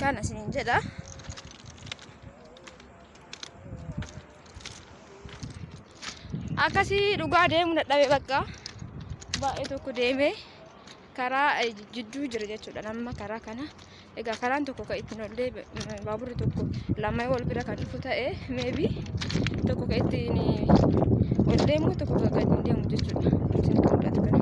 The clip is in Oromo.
kana sinin jedha. Akkasii dhugaa deemuu dadhabee bakka baay'ee tokko deemee karaa jidduu jira jechuudha nama karaa kana. Egaa karaan tokko kan ittiin ol deemee baaburri tokko lama wal bira kan dhufu ta'ee maybe tokko kan ittiin ol deemu tokko kan ittiin deemu jechuudha. Isin kan mul'atu kana.